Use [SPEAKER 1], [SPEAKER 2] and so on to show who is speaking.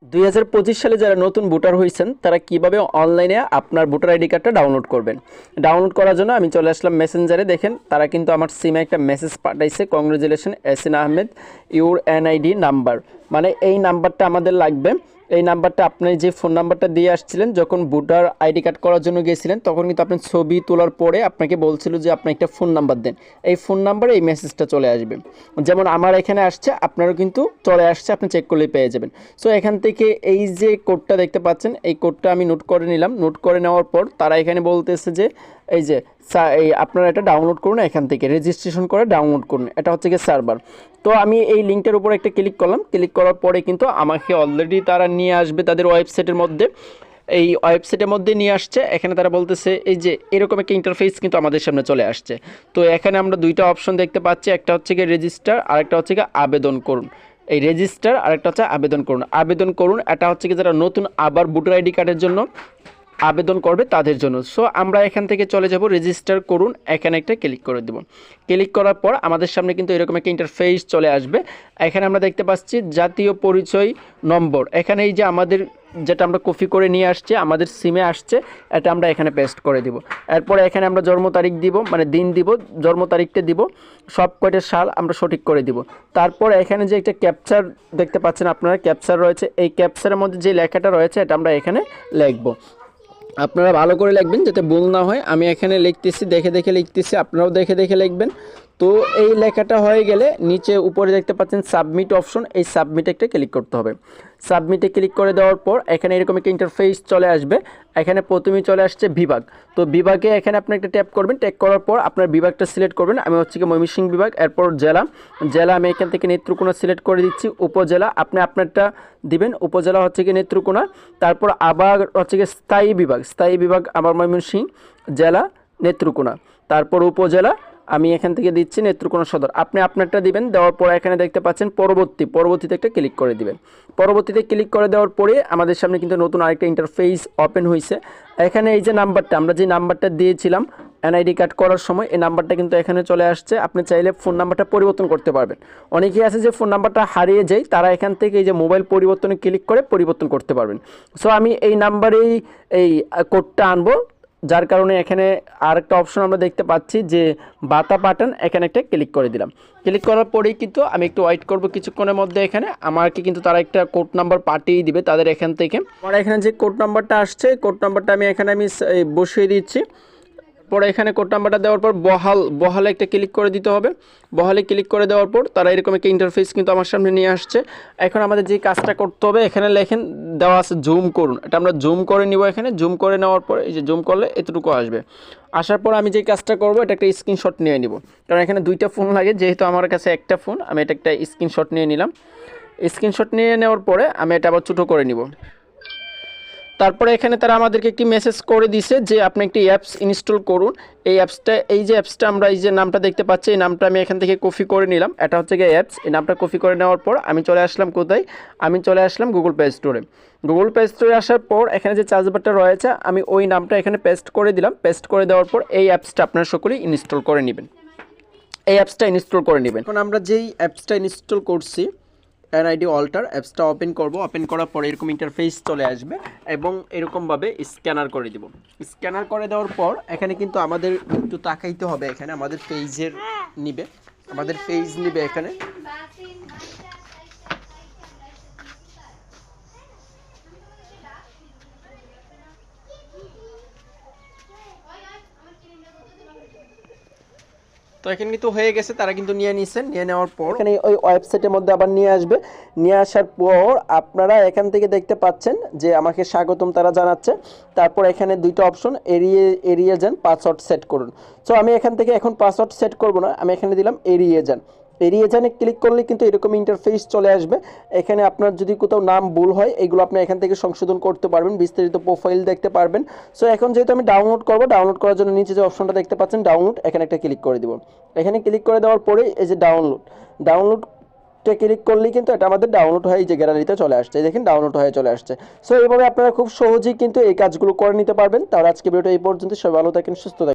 [SPEAKER 1] 2025 সালে যারা নতুন ভোটার হয়েছেন তারা কিভাবে অনলাইনে আপনার ভোটার আইডি কার্ডটা ডাউনলোড করবেন। ডাউনলোড করার জন্য আমি চলে আসলাম মেসেঞ্জারে। দেখেন তারা কিন্তু আমার সিমে একটা মেসেজ পাঠাইছে, congratulation Esin Ahmed your NID number. মানে এই নাম্বারটা আমাদের লাগবে। এই নাম্বারটা আপনি যে ফোন নাম্বারটা দিয়ে আসছিলেন যখন ভোটার আইডি কার্ড করার জন্য গিয়েছিলেন, তখন কিন্তু আপনার ছবি তোলার পরে আপনাকে বলছিল যে আপনি একটা ফোন নাম্বার দেন। এই ফোন নাম্বারে এই মেসেজটা চলে আসবে। যেমন আমার এখানে আসছে, আপনারও কিন্তু চলে আসছে, আপনি চেক করলেই পেয়ে যাবেন। সো এখান থেকে এই যে কোডটা দেখতে পাচ্ছেন, এই কোডটা আমি নোট করে নিলাম। নোট করে নেওয়ার পর তারা এখানে বলতেছে যে এই যে এই আপনারা এটা ডাউনলোড করুন, এখান থেকে রেজিস্ট্রেশন করে ডাউনলোড করুন। এটা হচ্ছে গিয়ে সার্ভার। তো আমি এই লিঙ্কটার উপর একটা ক্লিক করলাম। ক্লিক করার পরে কিন্তু আমাকে অলরেডি তারা নিয়ে আসবে তাদের ওয়েবসাইটের মধ্যে। এই ওয়েবসাইটের মধ্যে নিয়ে আসছে। এখানে তারা বলতেছে এই যে এরকম একটা ইন্টারফেস কিন্তু আমাদের সামনে চলে আসছে। তো এখানে আমরা দুইটা অপশন দেখতে পাচ্ছি, একটা হচ্ছে গিয়ে রেজিস্টার আর একটা হচ্ছে গিয়ে আবেদন করুন। এই রেজিস্টার আর একটা হচ্ছে আবেদন করুন। আবেদন করুন এটা হচ্ছে কি যারা নতুন আবার ভোটার আইডি কার্ডের জন্য আবেদন করবে তাদের জন্য। সো আমরা এখান থেকে চলে যাব রেজিস্টার করুন, এখানে একটা ক্লিক করে দেব। ক্লিক করার পর আমাদের সামনে কিন্তু এরকম একটা ইন্টারফেস চলে আসবে। এখানে আমরা দেখতে পাচ্ছি জাতীয় পরিচয় নম্বর। এখানে এই যে আমাদের যেটা আমরা কপি করে নিয়ে আসছে আমাদের সিমে আসছে, এটা আমরা এখানে পেস্ট করে দিব। এরপরে এখানে আমরা জন্ম তারিখ দিব, মানে দিন দিব, জন্ম তারিখটা দিব, সব কয়টা সাল আমরা সঠিক করে দিব। তারপর এখানে যে একটা ক্যাপচার দেখতে পাচ্ছেন আপনারা, ক্যাপচার রয়েছে। এই ক্যাপচারের মধ্যে যে লেখাটা রয়েছে এটা আমরা এখানে লিখব। আপনারা ভালো করে লিখবেন যাতে ভুল না হয়। আমি এখানে লিখতেছি, দেখে দেখে লিখতেছি, আপনারাও দেখে দেখে লিখবেন। তো এই লেখাটা হয়ে গেলে নিচে উপরে দেখতে পাচ্ছেন সাবমিট অপশন, এই সাবমিটে একটা ক্লিক করতে হবে। সাবমিটে ক্লিক করে দেওয়ার পর এখানে এরকম একটা ইন্টারফেস চলে আসবে। এখানে প্রথমেই চলে আসছে বিভাগ। তো বিভাগে এখানে আপনি একটা ট্যাপ করবেন। ট্যাপ করার পর আপনার বিভাগটা সিলেক্ট করবেন। আমি হচ্ছে কি ময়মনসিংহ বিভাগ। এরপর জেলা, জেলা আমি এখান থেকে নেত্রকোনা সিলেক্ট করে দিচ্ছি। উপজেলা আপনি আপনারটা দিবেন, উপজেলা হচ্ছে কি নেত্রকোনা। তারপর আবার হচ্ছে কি স্থায়ী বিভাগ, স্থায়ী বিভাগ আমার ময়মনসিংহ, জেলা নেত্রকোনা। তারপর উপজেলা আমি এখান থেকে দিচ্ছি নেত্রকোনা সদর। আপনি আপনারটা দিবেন। দেওয়ার পর এখানে দেখতে পাচ্ছেন পরবর্তীতে একটা ক্লিক করে দিবেন। পরবর্তীতে ক্লিক করে দেওয়ার পরে আমাদের সামনে কিন্তু নতুন আরেকটা ইন্টারফেস ওপেন হয়েছে। এখানে এই যে নাম্বারটা, আমরা যে নাম্বারটা দিয়েছিলাম এনআইডি কার্ড করার সময়, এই নাম্বারটা কিন্তু এখানে চলে আসছে। আপনি চাইলে ফোন নাম্বারটা পরিবর্তন করতে পারবেন। অনেকেই আছে যে ফোন নাম্বারটা হারিয়ে যায়, তারা এখান থেকে এই যে মোবাইল পরিবর্তনে ক্লিক করে পরিবর্তন করতে পারবেন। সো আমি এই নাম্বারেই এই কোডটা আনবো, যার কারণে এখানে আরেকটা অপশন আমরা দেখতে পাচ্ছি যে বাতা পাঠান, এখানে একটা ক্লিক করে দিলাম। ক্লিক করার পরেই কিন্তু আমি একটু ওয়েট করব কিছুক্ষণের মধ্যে। এখানে আমাকে কিন্তু তারা একটা কোড নাম্বার পাঠিয়ে দিবে তাদের এখান থেকে। আমার এখানে যে কোড নাম্বারটা আসছে, কোড নাম্বারটা আমি এখানে বসিয়ে দিচ্ছি। পরে এখানে কোড নাম্বারটা দেওয়ার পর বহালে একটা ক্লিক করে দিতে হবে। বহালে ক্লিক করে দেওয়ার পর তারা এরকম একটা ইন্টারফেস কিন্তু আমার সামনে নিয়ে আসছে। এখন আমাদের যে কাজটা করতে হবে, এখানে লেখেন দেওয়া আছে জুম করুন, এটা আমরা জুম করে নিব। এখানে জুম করে নেওয়ার পর এই যে জুম করলে এতটুকু আসবে। আসার পর আমি যে কাজটা করব, এটা একটা স্ক্রিনশট নিয়ে নিব, কারণ এখানে দুইটা ফোন লাগে, যেহেতু আমার কাছে একটা ফোন, আমি এটা একটা স্ক্রিনশট নিয়ে নিলাম। স্ক্রিনশট নিয়ে নেওয়ার পরে আমি এটা আবার ছোটো করে নিব। তারপরে এখানে তারা আমাদেরকে একটি মেসেজ করে দিছে যে আপনি একটি অ্যাপস ইনস্টল করুন। এই অ্যাপসটা, এই যে অ্যাপসটা আমরা এই যে নামটা দেখতে পাচ্ছি, এই নামটা আমি এখান থেকে কপি করে নিলাম। এটা হচ্ছে গিয়ে অ্যাপস। এই নামটা কপি করে নেওয়ার পর আমি চলে আসলাম কোথায়, আমি চলে আসলাম গুগল প্লে স্টোরে। গুগল প্লে স্টোরে আসার পর এখানে যে সার্চ বারটা রয়েছে, আমি ওই নামটা এখানে পেস্ট করে দিলাম। পেস্ট করে দেওয়ার পর এই অ্যাপসটা আপনারা সকলেই ইনস্টল করে নেবেন। এই অ্যাপসটা ইনস্টল করে নেবেন। এখন আমরা যেই অ্যাপসটা ইনস্টল করছি এনআইডি অল্টার, অ্যাপসটা ওপেন করব। ওপেন করার পরে এরকম ইন্টারফেস চলে আসবে এবং এরকমভাবে স্ক্যানার করে দিব। স্ক্যানার করে দেওয়ার পর এখানে কিন্তু আমাদের একটু তাকাইতে হবে। এখানে আমাদের পেজের নিবে, আমাদের পেজ নিবে এখানে। তো এখানে কিন্তু হয়ে গেছে, তারা কিন্তু নিয়ে নিছেন। নিয়ে নেওয়ার পর এখানে ওই ওয়েবসাইটের মধ্যে আবার নিয়ে আসবে। নিয়ে আসার পর আপনারা এখান থেকে দেখতে পাচ্ছেন যে আমাকে স্বাগতম তারা জানাচ্ছে। তারপর এখানে দুইটা অপশন, এড়িয়ে যান, পাসওয়ার্ড সেট করুন। সো আমি এখান থেকে এখন পাসওয়ার্ড সেট করব না, আমি এখানে দিলাম এড়িয়ে যান। এড়িয়ে যানে ক্লিক করলে কিন্তু এরকম ইন্টারফেস চলে আসবে। এখানে আপনার যদি কোথাও নাম ভুল হয়, এগুলো আপনি এখান থেকে সংশোধন করতে পারবেন, বিস্তারিত প্রোফাইল দেখতে পারবেন। সো এখন যেহেতু আমি ডাউনলোড করব, ডাউনলোড করার জন্য নিচে যে অপশনটা দেখতে পাচ্ছেন ডাউনলোড, এখানে একটা ক্লিক করে দিব। এখানে ক্লিক করে দেওয়ার পরে এই যে ডাউনলোডটা ক্লিক করলেই কিন্তু এটা আমাদের ডাউনলোড হয়ে এই যে গ্যালারিতে চলে আসছে। দেখেন ডাউনলোড হয়ে চলে আসছে। সো এইভাবে আপনারা খুব সহজেই কিন্তু এই কাজগুলো করে নিতে পারবেন। তাহলে আজকে ভিডিওটা এই পর্যন্ত। সবাই ভালো থাকেন, সুস্থ থাকেন।